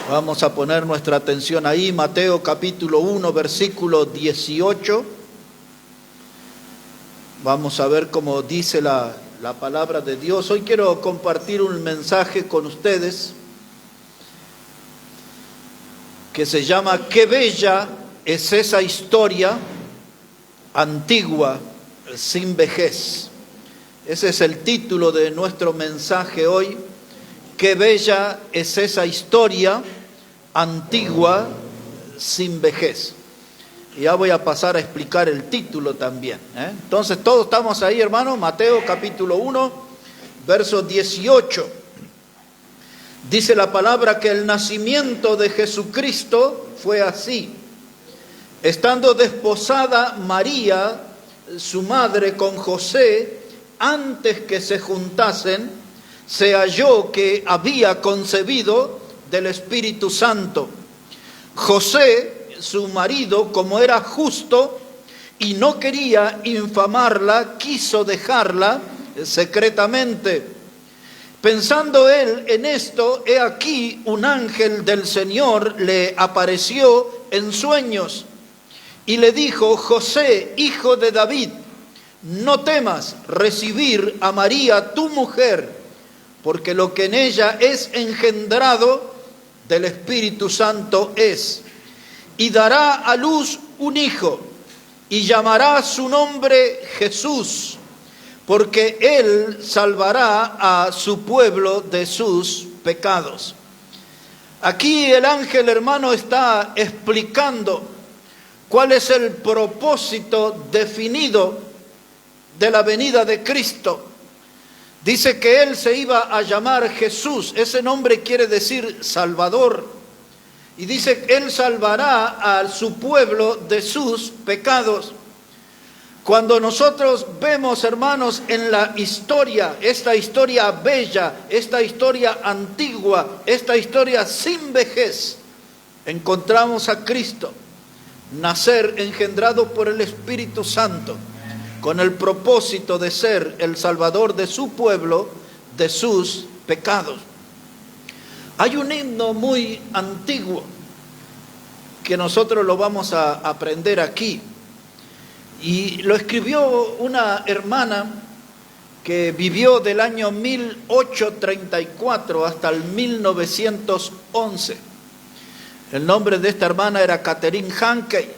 Vamos a poner nuestra atención ahí, Mateo capítulo 1, versículo 18. Vamos a ver cómo dice la palabra de Dios. Hoy quiero compartir un mensaje con ustedes que se llama "Qué bella es esa historia antigua sin vejez". Ese es el título de nuestro mensaje hoy. Qué bella es esa historia antigua sin vejez. Y ya voy a pasar a explicar el título también. Entonces todos estamos ahí, hermanos. Mateo capítulo 1, verso 18. Dice la palabra que el nacimiento de Jesucristo fue así. Estando desposada María, su madre, con José, antes que se juntasen, se halló que había concebido del Espíritu Santo. José, su marido, como era justo y no quería infamarla, quiso dejarla secretamente. Pensando él en esto, he aquí un ángel del Señor le apareció en sueños y le dijo: José, hijo de David, no temas recibir a María tu mujer, porque lo que en ella es engendrado del Espíritu Santo es, y dará a luz un hijo, y llamará su nombre Jesús, porque él salvará a su pueblo de sus pecados. Aquí el ángel, hermano, está explicando cuál es el propósito definido de la venida de Cristo. Dice que él se iba a llamar Jesús. Ese nombre quiere decir Salvador. Y dice que él salvará a su pueblo de sus pecados. Cuando nosotros vemos, hermanos, en la historia, esta historia bella, esta historia antigua, esta historia sin vejez, encontramos a Cristo nacer engendrado por el Espíritu Santo, con el propósito de ser el Salvador de su pueblo, de sus pecados. Hay un himno muy antiguo que nosotros lo vamos a aprender aquí. Y lo escribió una hermana que vivió del año 1834 hasta el 1911. El nombre de esta hermana era Catherine Hankey.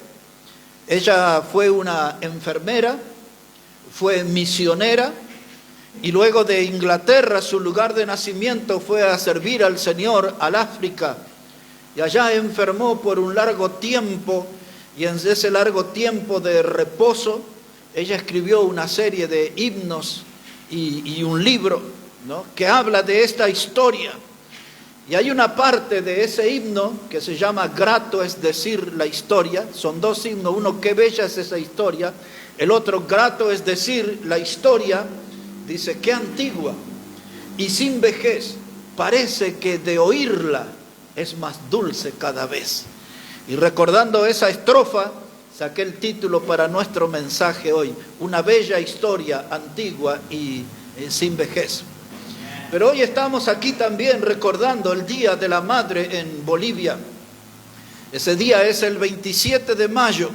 Ella fue una enfermera, fue misionera, y luego de Inglaterra, su lugar de nacimiento, fue a servir al Señor al África, y allá enfermó por un largo tiempo, y en ese largo tiempo de reposo ella escribió una serie de himnos y un libro, ¿no?, que habla de esta historia. Y hay una parte de ese himno que se llama Grato es decir la historia. Son dos himnos, uno qué bella es esa historia, el otro grato es decir la historia. Dice: qué antigua y sin vejez, parece que de oírla es más dulce cada vez. Y recordando esa estrofa, saqué el título para nuestro mensaje hoy: una bella historia antigua y sin vejez. Pero hoy estamos aquí también recordando el Día de la Madre en Bolivia. Ese día es el 27 de mayo.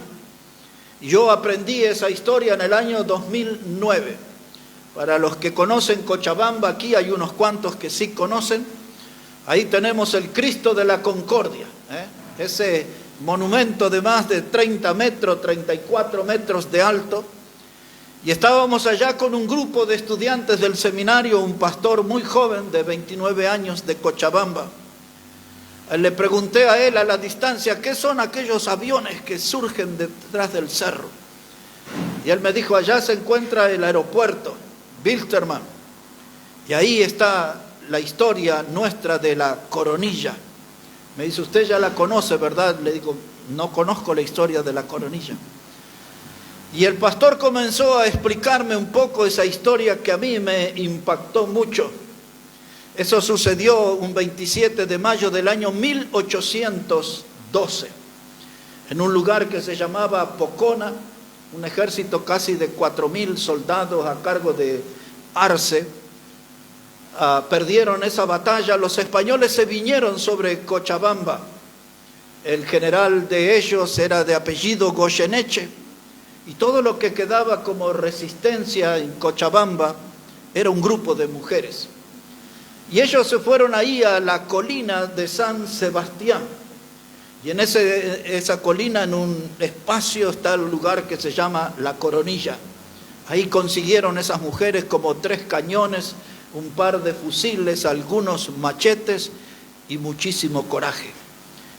Yo aprendí esa historia en el año 2009. Para los que conocen Cochabamba, aquí hay unos cuantos que sí conocen. Ahí tenemos el Cristo de la Concordia, ese monumento de más de 30 metros, 34 metros de alto. Y estábamos allá con un grupo de estudiantes del seminario, un pastor muy joven de 29 años de Cochabamba. Le pregunté a él a la distancia: ¿qué son aquellos aviones que surgen detrás del cerro? Y él me dijo: allá se encuentra el aeropuerto Wilstermann, y ahí está la historia nuestra de la Coronilla. Me dice: usted ya la conoce, ¿verdad? Le digo: no conozco la historia de la Coronilla. Y el pastor comenzó a explicarme un poco esa historia que a mí me impactó mucho. Eso sucedió un 27 de mayo del año 1812, en un lugar que se llamaba Pocona, un ejército casi de 4.000 soldados a cargo de Arce. perdieron esa batalla, los españoles se vinieron sobre Cochabamba. El general de ellos era de apellido Goyeneche, y todo lo que quedaba como resistencia en Cochabamba era un grupo de mujeres. Y ellos se fueron ahí a la colina de San Sebastián. Y en esa colina, en un espacio, está el lugar que se llama La Coronilla. Ahí consiguieron esas mujeres como 3 cañones, un par de fusiles, algunos machetes y muchísimo coraje.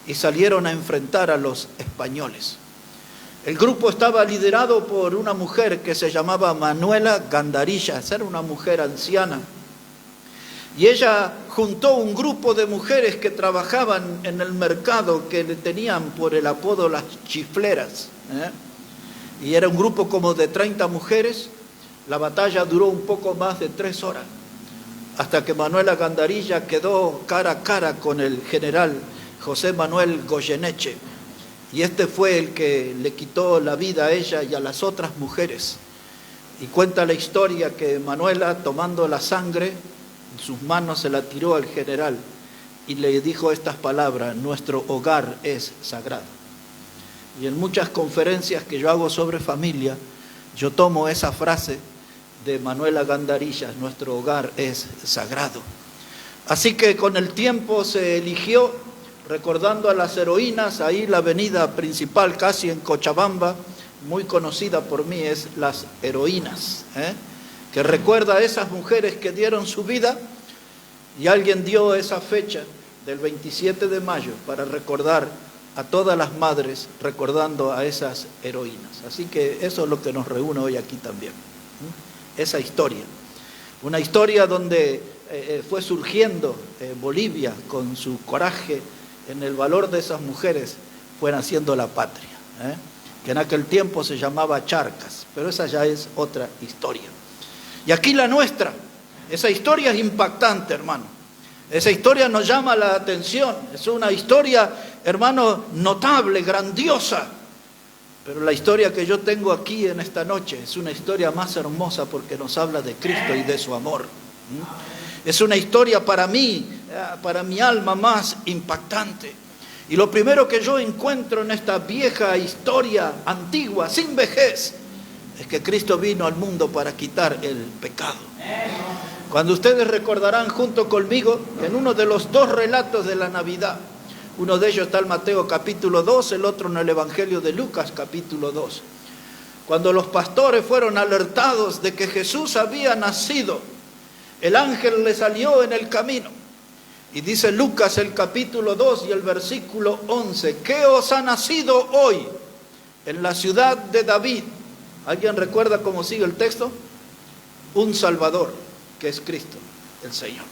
Y salieron a enfrentar a los españoles. El grupo estaba liderado por una mujer que se llamaba Manuela Gandarilla, era una mujer anciana. Y ella juntó un grupo de mujeres que trabajaban en el mercado, que le tenían por el apodo las chifleras. Y era un grupo como de 30 mujeres. La batalla duró un poco más de 3 horas, hasta que Manuela Gandarilla quedó cara a cara con el general José Manuel Goyeneche. Y este fue el que le quitó la vida a ella y a las otras mujeres. Y cuenta la historia que Manuela, tomando la sangre en sus manos, se la tiró al general y le dijo estas palabras: nuestro hogar es sagrado. Y en muchas conferencias que yo hago sobre familia, yo tomo esa frase de Manuela Gandarilla: nuestro hogar es sagrado. Así que con el tiempo se eligió, recordando a las heroínas, ahí la avenida principal casi en Cochabamba, muy conocida por mí, es Las Heroínas, que recuerda a esas mujeres que dieron su vida, y alguien dio esa fecha del 27 de mayo para recordar a todas las madres, recordando a esas heroínas. Así que eso es lo que nos reúne hoy aquí también, esa historia. Una historia donde fue surgiendo Bolivia con su coraje, en el valor de esas mujeres, fue naciendo la patria, que en aquel tiempo se llamaba Charcas, pero esa ya es otra historia. Y aquí la nuestra, esa historia es impactante, hermano. Esa historia nos llama la atención, es una historia, hermano, notable, grandiosa. Pero la historia que yo tengo aquí en esta noche es una historia más hermosa porque nos habla de Cristo y de su amor. Es una historia para mí, para mi alma, más impactante. Y lo primero que yo encuentro en esta vieja historia antigua, sin vejez, es que Cristo vino al mundo para quitar el pecado. Cuando ustedes recordarán junto conmigo, en uno de los 2 relatos de la Navidad, uno de ellos está en Mateo capítulo 2, el otro en el Evangelio de Lucas capítulo 2. Cuando los pastores fueron alertados de que Jesús había nacido, el ángel le salió en el camino. Y dice Lucas el capítulo 2 y el versículo 11, ¿qué os ha nacido hoy en la ciudad de David? ¿Alguien recuerda cómo sigue el texto? Un Salvador, que es Cristo, el Señor.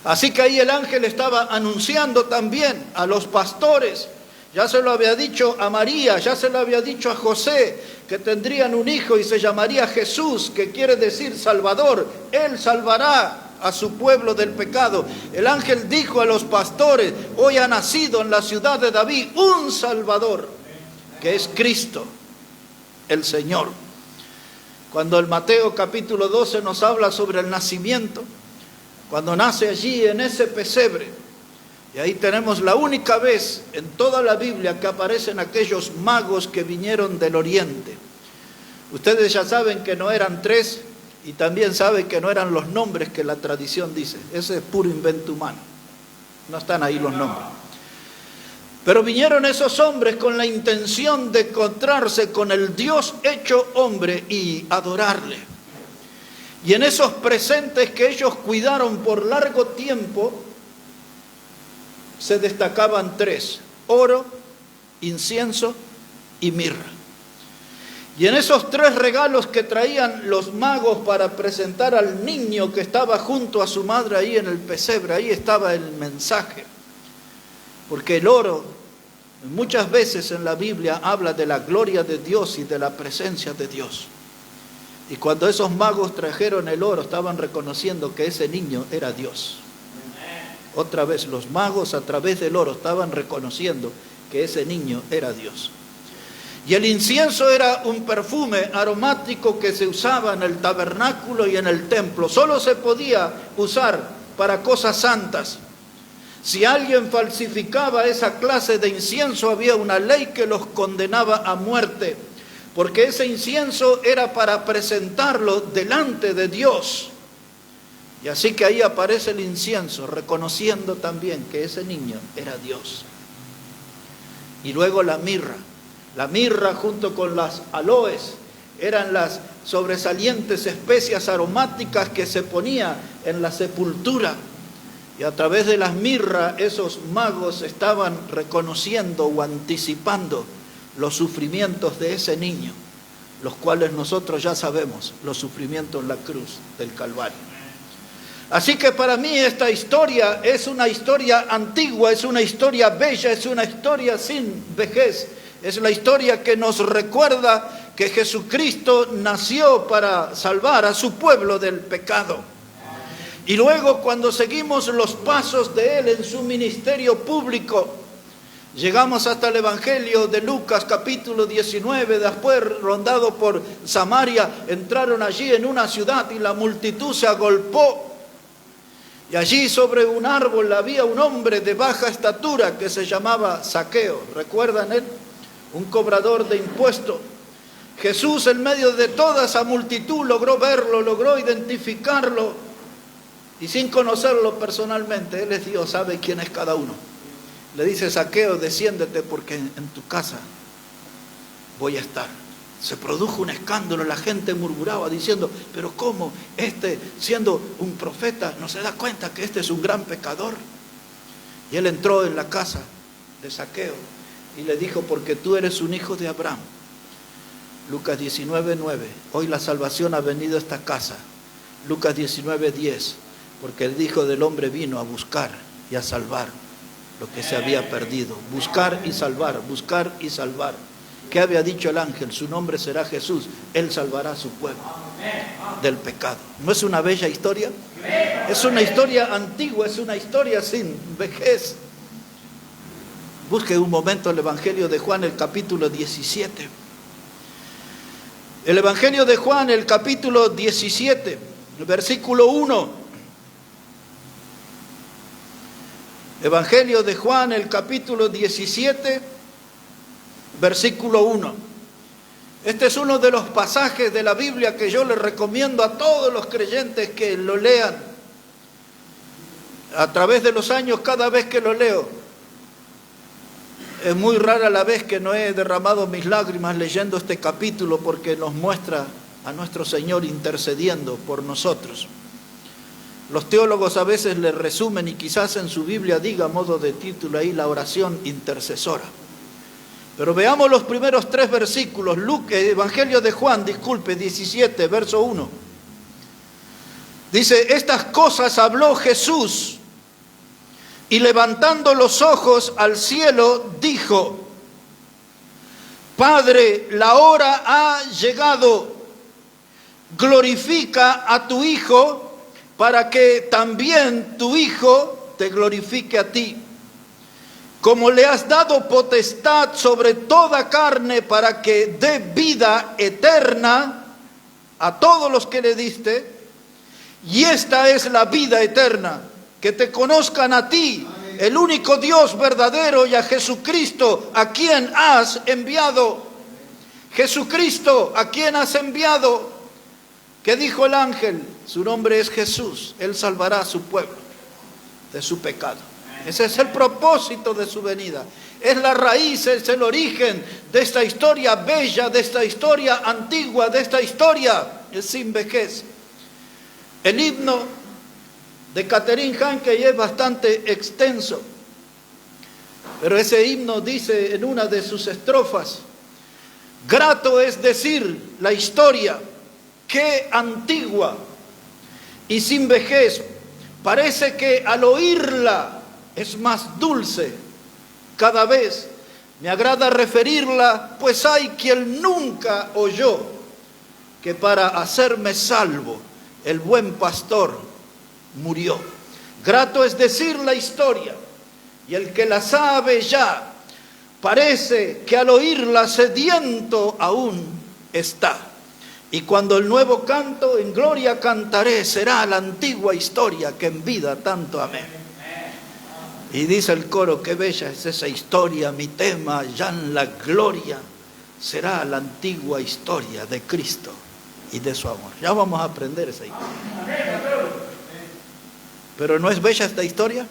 Así que ahí el ángel estaba anunciando también a los pastores. Ya se lo había dicho a María, ya se lo había dicho a José, que tendrían un hijo y se llamaría Jesús, que quiere decir Salvador. Él salvará a su pueblo del pecado. El ángel dijo a los pastores: hoy ha nacido en la ciudad de David un Salvador, que es Cristo, el Señor. Cuando el Mateo capítulo 12 nos habla sobre el nacimiento, cuando nace allí en ese pesebre, y ahí tenemos la única vez en toda la Biblia que aparecen aquellos magos que vinieron del oriente. Ustedes ya saben que no eran 3, y también saben que no eran los nombres que la tradición dice. Ese es puro invento humano. No están ahí los nombres. Pero vinieron esos hombres con la intención de encontrarse con el Dios hecho hombre y adorarle. Y en esos presentes que ellos cuidaron por largo tiempo, se destacaban 3: oro, incienso y mirra. Y en esos 3 regalos que traían los magos para presentar al niño que estaba junto a su madre ahí en el pesebre, ahí estaba el mensaje. Porque el oro, muchas veces en la Biblia, habla de la gloria de Dios y de la presencia de Dios. Y cuando esos magos trajeron el oro, estaban reconociendo que ese niño era Dios. Otra vez, los magos a través del oro estaban reconociendo que ese niño era Dios. Y el incienso era un perfume aromático que se usaba en el tabernáculo y en el templo. Solo se podía usar para cosas santas. Si alguien falsificaba esa clase de incienso, había una ley que los condenaba a muerte, porque ese incienso era para presentarlo delante de Dios. Y así que ahí aparece el incienso, reconociendo también que ese niño era Dios. Y luego la mirra. La mirra junto con las aloes eran las sobresalientes especias aromáticas que se ponía en la sepultura. Y a través de las mirras esos magos estaban reconociendo o anticipando los sufrimientos de ese niño, los cuales nosotros ya sabemos, los sufrimientos en la cruz del Calvario. Así que para mí esta historia es una historia antigua, es una historia bella, es una historia sin vejez. Es la historia que nos recuerda que Jesucristo nació para salvar a su pueblo del pecado. Y luego, cuando seguimos los pasos de Él en su ministerio público, llegamos hasta el Evangelio de Lucas capítulo 19, después rondado por Samaria, entraron allí en una ciudad y la multitud se agolpó. Y allí sobre un árbol había un hombre de baja estatura que se llamaba Zaqueo. ¿Recuerdan él? Un cobrador de impuestos. Jesús en medio de toda esa multitud logró verlo, logró identificarlo. Y sin conocerlo personalmente, Él es Dios, sabe quién es cada uno. Le dice: Zaqueo, desciéndete porque en tu casa voy a estar. Se produjo un escándalo, la gente murmuraba diciendo: pero ¿cómo siendo un profeta, no se da cuenta que este es un gran pecador? Y él entró en la casa de Zaqueo y le dijo: porque tú eres un hijo de Abraham. Lucas 19:9, hoy la salvación ha venido a esta casa. Lucas 19:10, porque el Hijo del Hombre vino a buscar y a salvar lo que se había perdido. Buscar y salvar, buscar y salvar. ¿Qué había dicho el ángel? Su nombre será Jesús. Él salvará a su pueblo del pecado. ¿No es una bella historia? Es una historia antigua, es una historia sin vejez. Busque un momento el Evangelio de Juan, el capítulo 17. El Evangelio de Juan, el capítulo 17, el versículo 1. Evangelio de Juan, el capítulo 17, versículo 1. Este es uno de los pasajes de la Biblia que yo les recomiendo a todos los creyentes que lo lean. A través de los años, cada vez que lo leo, es muy rara la vez que no he derramado mis lágrimas leyendo este capítulo, porque nos muestra a nuestro Señor intercediendo por nosotros. Los teólogos a veces le resumen, y quizás en su Biblia diga a modo de título ahí, la oración intercesora. Pero veamos los primeros 3 versículos. Evangelio de Juan, 17, verso 1. Dice: estas cosas habló Jesús, y levantando los ojos al cielo, dijo: Padre, la hora ha llegado, glorifica a tu Hijo, para que también tu Hijo te glorifique a ti. Como le has dado potestad sobre toda carne, para que dé vida eterna a todos los que le diste. Y esta es la vida eterna, que te conozcan a ti, el único Dios verdadero, y a Jesucristo, a quien has enviado. Jesucristo, a quien has enviado. ¿Qué dijo el ángel? Su nombre es Jesús. Él salvará a su pueblo de su pecado. Ese es el propósito de su venida. Es la raíz, es el origen de esta historia bella, de esta historia antigua, de esta historia sin vejez. El himno de Catherine Hankey es bastante extenso, pero ese himno dice en una de sus estrofas: grato es decir la historia, qué antigua y sin vejez, parece que al oírla es más dulce cada vez. Me agrada referirla, pues hay quien nunca oyó que para hacerme salvo el buen pastor murió. Grato es decir la historia, y el que la sabe ya parece que al oírla sediento aún está. Y cuando el nuevo canto en gloria cantaré, será la antigua historia que en vida tanto amé. Y dice el coro, qué bella es esa historia, mi tema ya en la gloria será la antigua historia de Cristo y de su amor. Ya vamos a aprender esa historia. Pero ¿no es bella esta historia?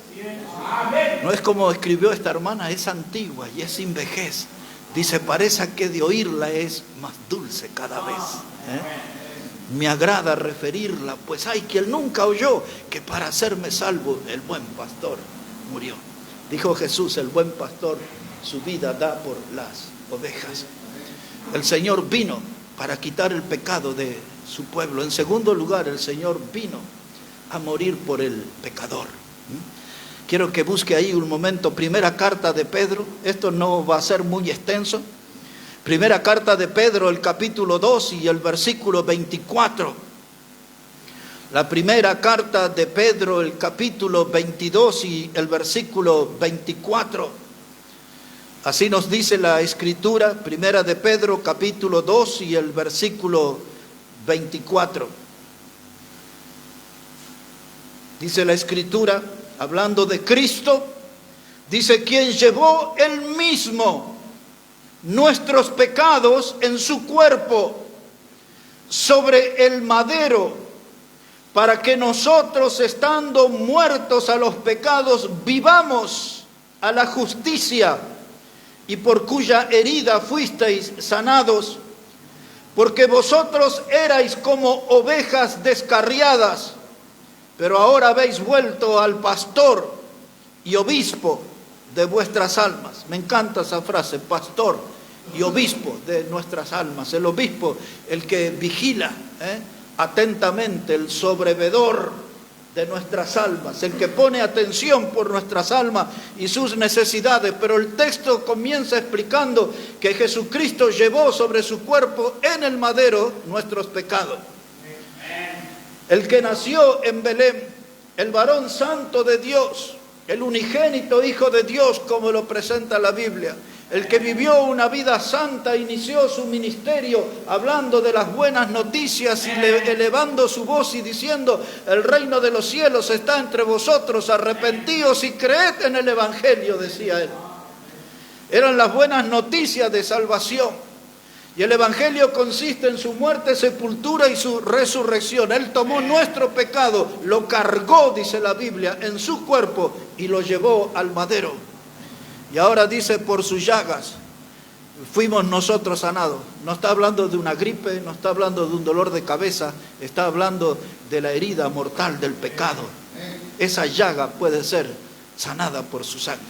No es como escribió esta hermana, es antigua y es sin vejez. Dice, parece que de oírla es más dulce cada vez. Me agrada referirla, pues hay quien nunca oyó que para hacerme salvo el buen pastor murió. Dijo Jesús, el buen pastor su vida da por las ovejas. El Señor vino para quitar el pecado de su pueblo. En segundo lugar, el Señor vino a morir por el pecador. Quiero que busque ahí un momento, primera carta de Pedro. Esto no va a ser muy extenso. Primera carta de Pedro, el capítulo 2 y el versículo 24. La primera carta de Pedro, el capítulo 22 y el versículo 24. Así nos dice la Escritura, primera de Pedro, capítulo 2 y el versículo 24. Dice la Escritura, hablando de Cristo, dice, quien llevó él mismo nuestros pecados en su cuerpo sobre el madero, para que nosotros, estando muertos a los pecados, vivamos a la justicia, y por cuya herida fuisteis sanados, porque vosotros erais como ovejas descarriadas, pero ahora habéis vuelto al pastor y obispo de vuestras almas. Me encanta esa frase, pastor y obispo de nuestras almas. El obispo, el que vigila atentamente, el sobrevedor de nuestras almas, el que pone atención por nuestras almas y sus necesidades. Pero el texto comienza explicando que Jesucristo llevó sobre su cuerpo en el madero nuestros pecados. El que nació en Belén, el varón santo de Dios, el unigénito Hijo de Dios, como lo presenta la Biblia, el que vivió una vida santa, inició su ministerio hablando de las buenas noticias y elevando su voz y diciendo, el reino de los cielos está entre vosotros, arrepentíos y creed en el Evangelio, decía él. Eran las buenas noticias de salvación. Y el Evangelio consiste en su muerte, sepultura y su resurrección. Él tomó nuestro pecado, lo cargó, dice la Biblia, en su cuerpo y lo llevó al madero. Y ahora dice, por sus llagas fuimos nosotros sanados. No está hablando de una gripe, no está hablando de un dolor de cabeza, está hablando de la herida mortal del pecado. Esa llaga puede ser sanada por su sangre.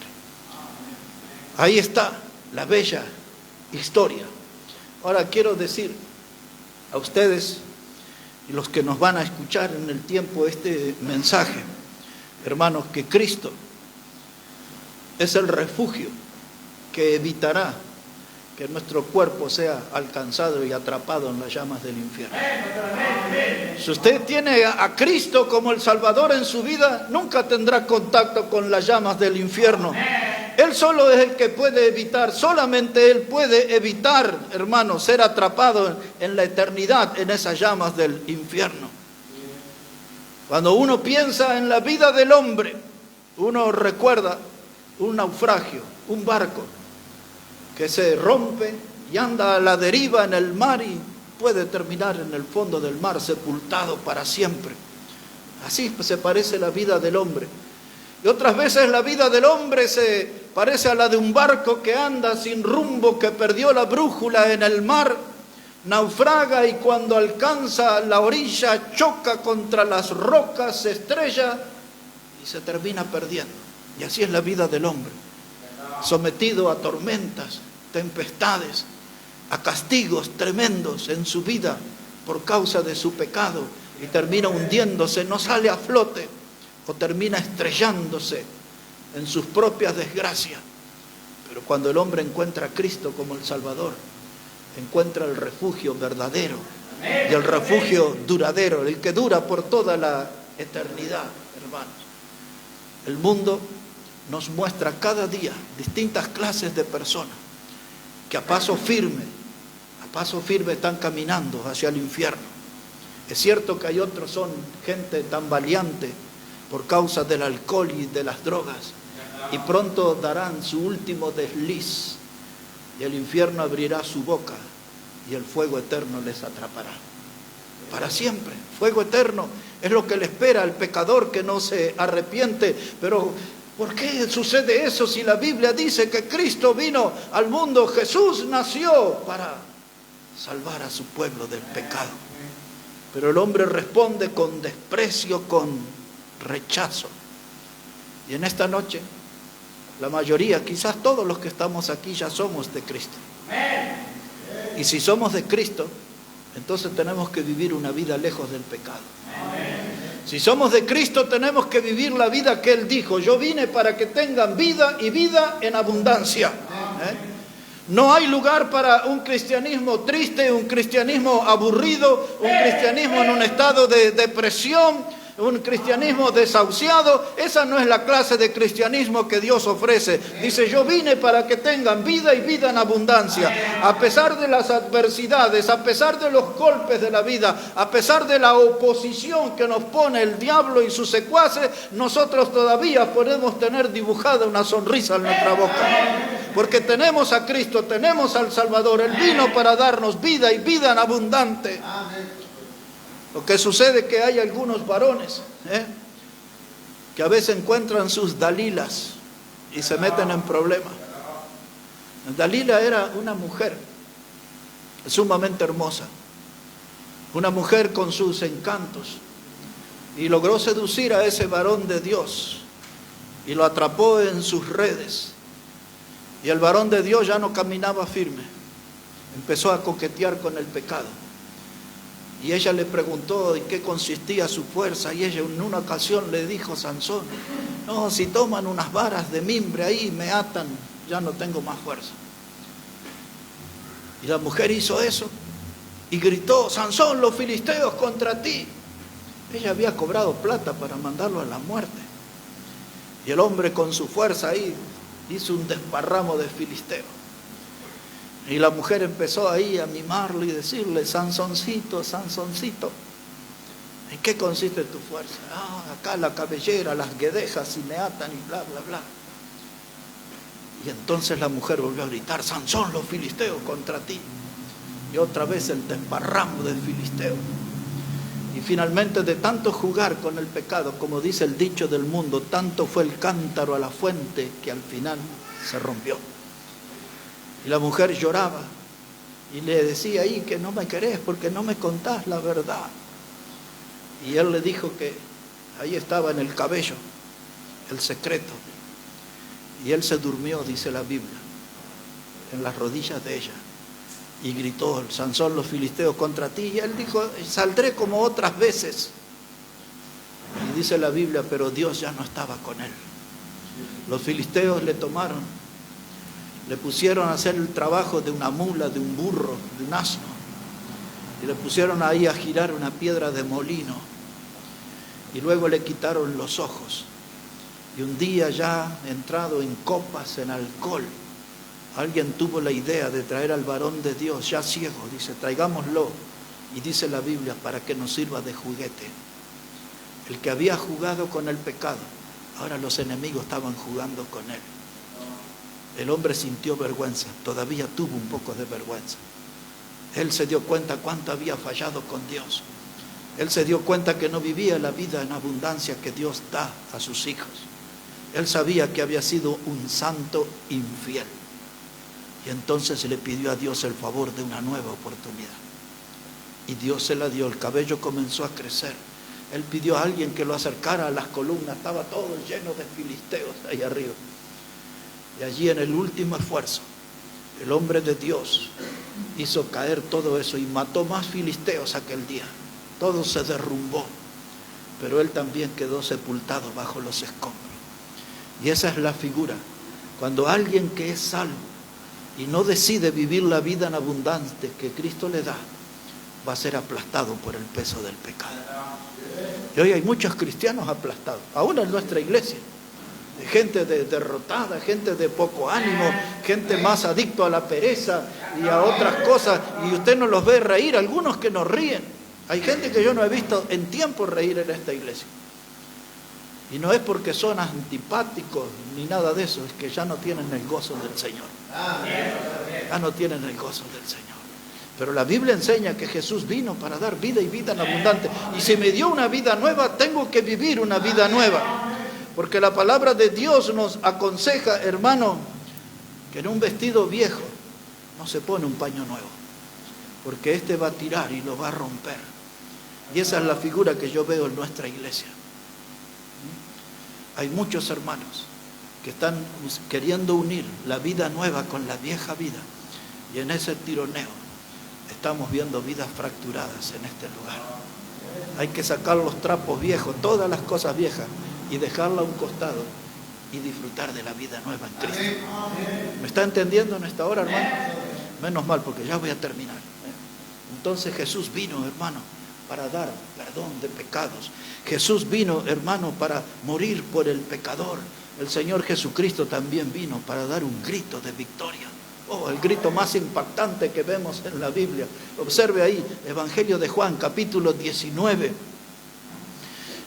Ahí está la bella historia. Ahora quiero decir a ustedes y los que nos van a escuchar en el tiempo este mensaje, hermanos, que Cristo es el refugio que evitará que nuestro cuerpo sea alcanzado y atrapado en las llamas del infierno. Si usted tiene a Cristo como el Salvador en su vida, nunca tendrá contacto con las llamas del infierno. Él solo es el que puede evitar, solamente Él puede evitar, hermano, ser atrapado en la eternidad en esas llamas del infierno. Cuando uno piensa en la vida del hombre, uno recuerda un naufragio, un barco que se rompe y anda a la deriva en el mar y puede terminar en el fondo del mar sepultado para siempre. Así se parece la vida del hombre. Y otras veces la vida del hombre se parece a la de un barco que anda sin rumbo, que perdió la brújula en el mar, naufraga y cuando alcanza la orilla choca contra las rocas, se estrella y se termina perdiendo. Y así es la vida del hombre, sometido a tormentas, tempestades, a castigos tremendos en su vida por causa de su pecado y termina hundiéndose, no sale a flote o termina estrellándose en sus propias desgracias. Pero cuando el hombre encuentra a Cristo como el Salvador, encuentra el refugio verdadero y el refugio duradero, el que dura por toda la eternidad, hermanos. El mundo nos muestra cada día distintas clases de personas que a paso firme están caminando hacia el infierno. Es cierto que hay otros, son gente tan valiente por causa del alcohol y de las drogas, y pronto darán su último desliz, y el infierno abrirá su boca, y el fuego eterno les atrapará. Para siempre, fuego eterno es lo que le espera al pecador que no se arrepiente. Pero ¿por qué sucede eso si la Biblia dice que Cristo vino al mundo? Jesús nació para salvar a su pueblo del pecado. Pero el hombre responde con desprecio, con rechazo. Y en esta noche, la mayoría, quizás todos los que estamos aquí, ya somos de Cristo. Y si somos de Cristo, entonces tenemos que vivir una vida lejos del pecado. Si somos de Cristo, tenemos que vivir la vida que Él dijo: yo vine para que tengan vida y vida en abundancia. No hay lugar para un cristianismo triste, un cristianismo aburrido, un cristianismo en un estado de depresión, un cristianismo desahuciado. Esa no es la clase de cristianismo que Dios ofrece. Dice: yo vine para que tengan vida y vida en abundancia. A pesar de las adversidades, a pesar de los golpes de la vida, a pesar de la oposición que nos pone el diablo y sus secuaces, nosotros todavía podemos tener dibujada una sonrisa en nuestra boca. Porque tenemos a Cristo, tenemos al Salvador. Él vino para darnos vida y vida en abundante. Lo que sucede es que hay algunos varones que a veces encuentran sus Dalilas y se meten en problemas. Dalila era una mujer sumamente hermosa, una mujer con sus encantos, y logró seducir a ese varón de Dios y lo atrapó en sus redes. Y el varón de Dios ya no caminaba firme, empezó a coquetear con el pecado. Y ella le preguntó en qué consistía su fuerza, y ella en una ocasión le dijo: Sansón, no, si toman unas varas de mimbre ahí, me atan, ya no tengo más fuerza. Y la mujer hizo eso y gritó: Sansón, los filisteos contra ti. Ella había cobrado plata para mandarlo a la muerte. Y el hombre con su fuerza ahí hizo un desparramo de filisteos. Y la mujer empezó ahí a mimarlo y decirle: Sansoncito, Sansoncito, ¿en qué consiste tu fuerza? Acá la cabellera, las guedejas, y me atan y bla, bla, bla. Y entonces la mujer volvió a gritar: Sansón, los filisteos contra ti. Y otra vez el desparramo del filisteo. Y finalmente, de tanto jugar con el pecado, como dice el dicho del mundo, tanto fue el cántaro a la fuente que al final se rompió. Y la mujer lloraba y le decía ahí que no me querés porque no me contás la verdad. Y él le dijo que ahí estaba en el cabello el secreto. Y él se durmió, dice la Biblia, en las rodillas de ella. Y gritó: Sansón, los filisteos contra ti. Y él dijo: saldré como otras veces. Y dice la Biblia, pero Dios ya no estaba con él. Los filisteos le tomaron, le pusieron a hacer el trabajo de una mula, de un burro, de un asno. Y le pusieron ahí a girar una piedra de molino. Y luego le quitaron los ojos. Y un día, ya entrado en copas, en alcohol, alguien tuvo la idea de traer al varón de Dios, ya ciego, dice: traigámoslo. Y dice la Biblia, para que nos sirva de juguete. El que había jugado con el pecado, ahora los enemigos estaban jugando con él. El hombre sintió vergüenza, todavía tuvo un poco de vergüenza. Él se dio cuenta cuánto había fallado con Dios. Él se dio cuenta que no vivía la vida en abundancia que Dios da a sus hijos. Él sabía que había sido un santo infiel. Y entonces le pidió a Dios el favor de una nueva oportunidad. Y Dios se la dio, el cabello comenzó a crecer. Él pidió a alguien que lo acercara a las columnas, estaba todo lleno de filisteos ahí arriba. Y allí, en el último esfuerzo, el hombre de Dios hizo caer todo eso y mató más filisteos aquel día. Todo se derrumbó, pero él también quedó sepultado bajo los escombros. Y esa es la figura. Cuando alguien que es salvo y no decide vivir la vida en abundante que Cristo le da, va a ser aplastado por el peso del pecado. Y hoy hay muchos cristianos aplastados, aún en nuestra iglesia. gente derrotada, gente de poco ánimo, gente más adicto a la pereza y a otras cosas, y usted no los ve reír, algunos que nos ríen. Hay gente que yo no he visto en tiempo reír en esta iglesia. Y no es porque son antipáticos ni nada de eso, es que ya no tienen el gozo del Señor. Ya no tienen el gozo del Señor. Pero la Biblia enseña que Jesús vino para dar vida y vida en abundante. Y si me dio una vida nueva, tengo que vivir una vida nueva. Porque la palabra de Dios nos aconseja, hermano, que en un vestido viejo no se pone un paño nuevo. Porque este va a tirar y lo va a romper. Y esa es la figura que yo veo en nuestra iglesia. Hay muchos hermanos que están queriendo unir la vida nueva con la vieja vida. Y en ese tironeo estamos viendo vidas fracturadas en este lugar. Hay que sacar los trapos viejos, todas las cosas viejas, y dejarla a un costado y disfrutar de la vida nueva en Cristo. ¿Me está entendiendo en esta hora, hermano? Menos mal, porque ya voy a terminar. Entonces Jesús vino, hermano, para dar perdón de pecados. Jesús vino, hermano, para morir por el pecador. El Señor Jesucristo también vino para dar un grito de victoria. Oh, el grito más impactante que vemos en la Biblia. Observe ahí, Evangelio de Juan, capítulo 19.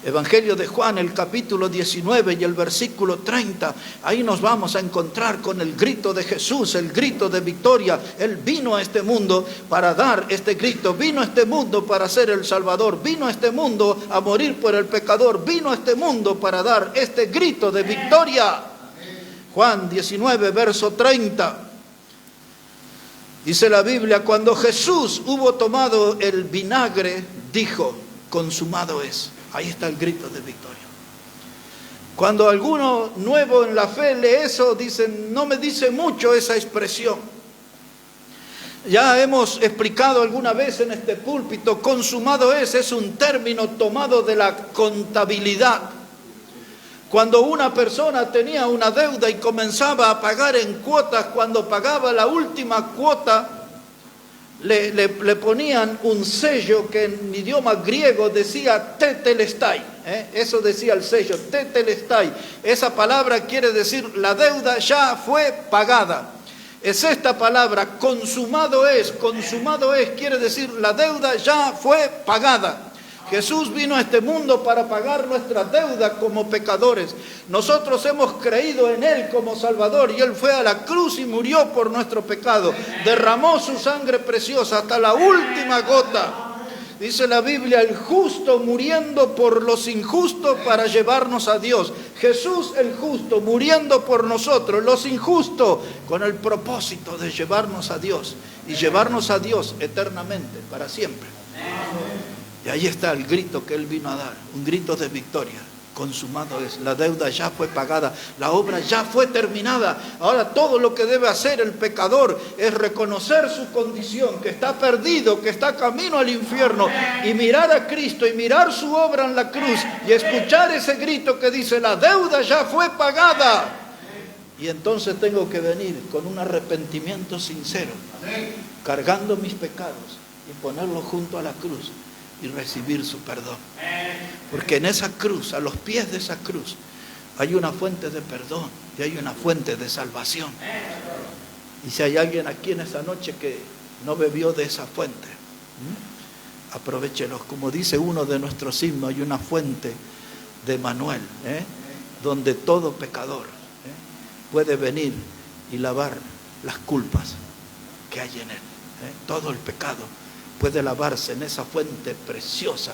Evangelio de Juan, el capítulo 19 y el versículo 30. Ahí nos vamos a encontrar con el grito de Jesús, el grito de victoria. Él vino a este mundo para dar este grito. Vino a este mundo para ser el Salvador. Vino a este mundo a morir por el pecador. Vino a este mundo para dar este grito de victoria. Juan 19, verso 30. Dice la Biblia, cuando Jesús hubo tomado el vinagre, dijo, consumado es. Ahí está el grito de victoria. Cuando alguno nuevo en la fe lee eso, dicen, no me dice mucho esa expresión. Ya hemos explicado alguna vez en este púlpito, consumado es un término tomado de la contabilidad. Cuando una persona tenía una deuda y comenzaba a pagar en cuotas, cuando pagaba la última cuota, le ponían un sello que en idioma griego decía tetelestai. Eso decía el sello, tetelestai. Esa palabra quiere decir la deuda ya fue pagada. Es esta palabra, consumado es, quiere decir la deuda ya fue pagada. Jesús vino a este mundo para pagar nuestra deuda como pecadores. Nosotros hemos creído en Él como Salvador y Él fue a la cruz y murió por nuestro pecado. Derramó su sangre preciosa hasta la última gota. Dice la Biblia, el justo muriendo por los injustos para llevarnos a Dios. Jesús el justo muriendo por nosotros, los injustos, con el propósito de llevarnos a Dios y llevarnos a Dios eternamente, para siempre. Y ahí está el grito que Él vino a dar, un grito de victoria. Consumado es, la deuda ya fue pagada, la obra ya fue terminada. Ahora todo lo que debe hacer el pecador es reconocer su condición, que está perdido, que está camino al infierno, y mirar a Cristo y mirar su obra en la cruz y escuchar ese grito que dice, la deuda ya fue pagada. Y entonces tengo que venir con un arrepentimiento sincero, cargando mis pecados y ponerlos junto a la cruz y recibir su perdón. Porque en esa cruz, a los pies de esa cruz, hay una fuente de perdón y hay una fuente de salvación. Y si hay alguien aquí en esta noche que no bebió de esa fuente, aprovéchelos. Como dice uno de nuestros himnos, hay una fuente de Emmanuel, donde todo pecador puede venir y lavar las culpas que hay en él. Todo el pecado puede lavarse en esa fuente preciosa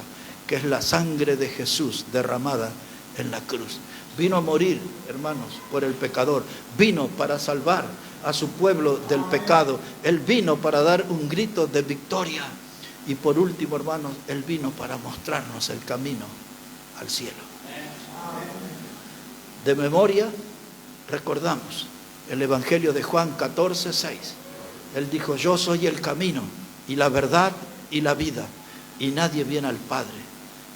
que es la sangre de Jesús derramada en la cruz. Vino a morir, hermanos, por el pecador. Vino para salvar a su pueblo del pecado. Él vino para dar un grito de victoria. Y por último, hermanos, Él vino para mostrarnos el camino al cielo. De memoria, recordamos el Evangelio de Juan 14:6. Él dijo, yo soy el camino y la verdad y la vida, y nadie viene al Padre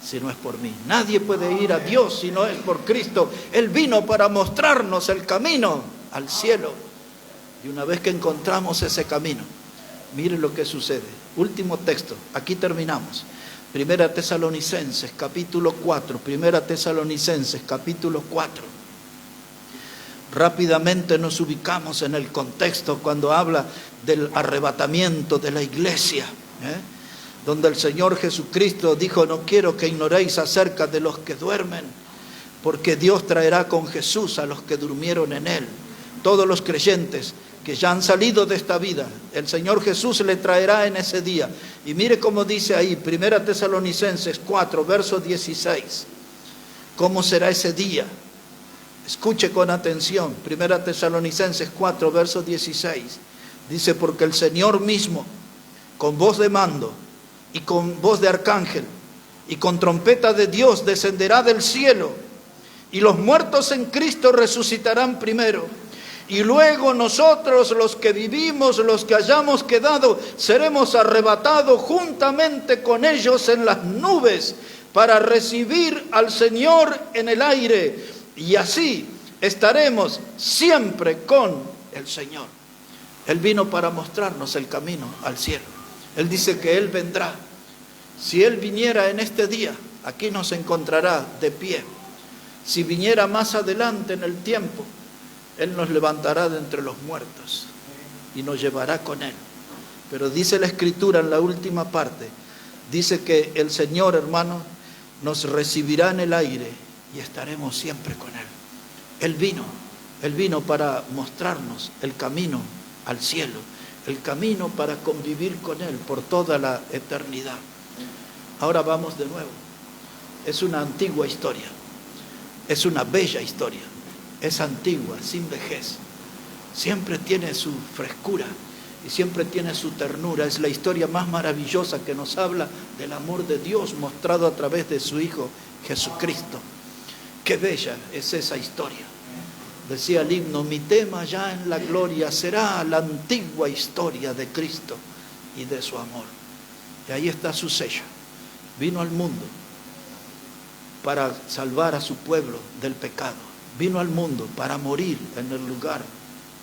si no es por mí. Nadie puede ir a Dios si no es por Cristo. Él vino para mostrarnos el camino al cielo. Y una vez que encontramos ese camino, miren lo que sucede. Último texto, aquí terminamos. Primera Tesalonicenses, capítulo 4. Primera Tesalonicenses, capítulo 4. Rápidamente nos ubicamos en el contexto cuando habla del arrebatamiento de la iglesia, donde el Señor Jesucristo dijo: no quiero que ignoréis acerca de los que duermen, porque Dios traerá con Jesús a los que durmieron en Él. Todos los creyentes que ya han salido de esta vida, el Señor Jesús le traerá en ese día. Y mire cómo dice ahí, 1 Tesalonicenses 4, verso 16. ¿Cómo será ese día? Escuche con atención, 1 Tesalonicenses 4, verso 16. Dice: porque el Señor mismo, con voz de mando y con voz de arcángel y con trompeta de Dios, descenderá del cielo, y los muertos en Cristo resucitarán primero. Y luego nosotros, los que vivimos, los que hayamos quedado, seremos arrebatados juntamente con ellos en las nubes para recibir al Señor en el aire. Y así estaremos siempre con el Señor. Él vino para mostrarnos el camino al cielo. Él dice que Él vendrá. Si Él viniera en este día, aquí nos encontrará de pie. Si viniera más adelante en el tiempo, Él nos levantará de entre los muertos y nos llevará con Él. Pero dice la Escritura en la última parte, dice que el Señor, hermano, nos recibirá en el aire y estaremos siempre con Él. Él vino para mostrarnos el camino al cielo, el camino para convivir con Él por toda la eternidad. Ahora vamos de nuevo. Es una antigua historia, es una bella historia, es antigua, sin vejez, siempre tiene su frescura y siempre tiene su ternura. Es la historia más maravillosa que nos habla del amor de Dios mostrado a través de su Hijo Jesucristo. Qué bella es esa historia. Decía el himno: mi tema ya en la gloria será la antigua historia de Cristo y de su amor. Y ahí está su sello. Vino al mundo para salvar a su pueblo del pecado. Vino al mundo para morir en el lugar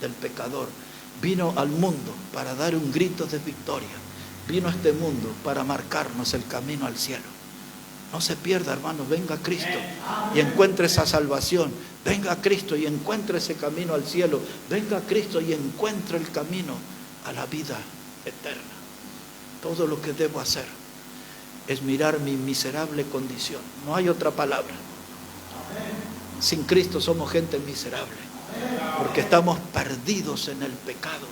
del pecador. Vino al mundo para dar un grito de victoria. Vino a este mundo para marcarnos el camino al cielo. No se pierda, hermano, venga a Cristo y encuentre esa salvación. Venga a Cristo y encuentre ese camino al cielo. Venga a Cristo y encuentre el camino a la vida eterna. Todo lo que debo hacer es mirar mi miserable condición. No hay otra palabra. Sin Cristo somos gente miserable, porque estamos perdidos en el pecado.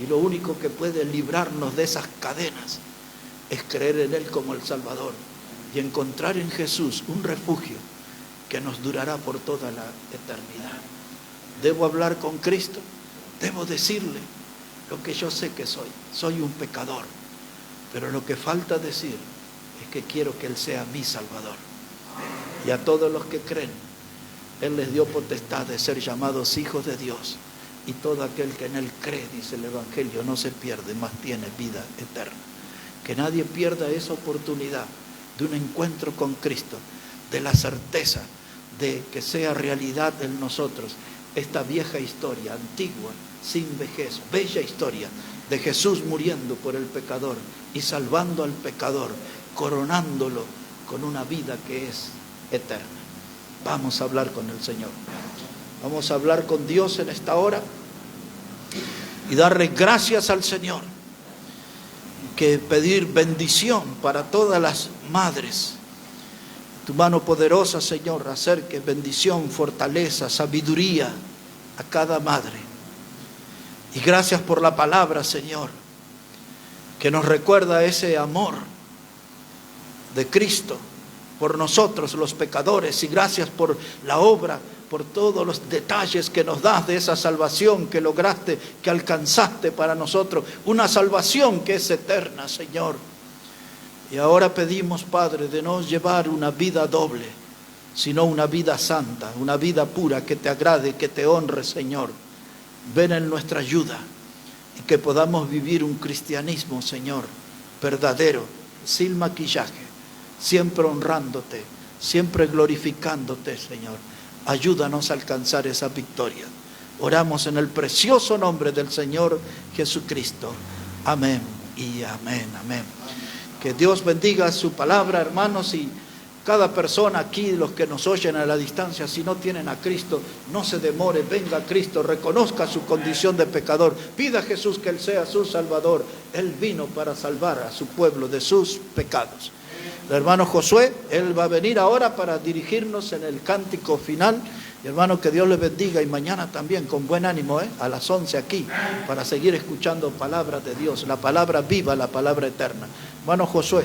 Y lo único que puede librarnos de esas cadenas es creer en Él como el Salvador y encontrar en Jesús un refugio que nos durará por toda la eternidad. Debo hablar con Cristo, debo decirle lo que yo sé que soy. Soy un pecador, pero lo que falta decir es que quiero que Él sea mi Salvador. Y a todos los que creen, Él les dio potestad de ser llamados hijos de Dios. Y todo aquel que en Él cree, dice el Evangelio, no se pierde, mas tiene vida eterna. Que nadie pierda esa oportunidad de un encuentro con Cristo, de la certeza de que sea realidad en nosotros esta vieja historia, antigua, sin vejez, bella historia de Jesús muriendo por el pecador y salvando al pecador, coronándolo con una vida que es eterna. Vamos a hablar con el Señor. Vamos a hablar con Dios en esta hora y darle gracias al Señor. Que pedir bendición para todas las madres. Tu mano poderosa, Señor, acerque bendición, fortaleza, sabiduría a cada madre. Y gracias por la palabra, Señor, que nos recuerda ese amor de Cristo por nosotros los pecadores. Y gracias por la obra, por todos los detalles que nos das de esa salvación que lograste, que alcanzaste para nosotros. Una salvación que es eterna, Señor. Y ahora pedimos, Padre, de no llevar una vida doble, sino una vida santa, una vida pura que te agrade, que te honre, Señor. Ven en nuestra ayuda y que podamos vivir un cristianismo, Señor, verdadero, sin maquillaje, siempre honrándote, siempre glorificándote, Señor. Ayúdanos a alcanzar esa victoria. Oramos en el precioso nombre del Señor Jesucristo. Amén y amén, amén. Que Dios bendiga su palabra, hermanos, y Cada persona aquí, los que nos oyen a la distancia, si no tienen a Cristo, no se demore, venga a Cristo, reconozca su condición de pecador, pida a Jesús que Él sea su Salvador. Él vino para salvar a su pueblo de sus pecados. El hermano Josué, él va a venir ahora para dirigirnos en el cántico final. Y hermano, que Dios les bendiga, y mañana también con buen ánimo, a las 11 aquí, para seguir escuchando palabras de Dios, la palabra viva, la palabra eterna. Hermano Josué.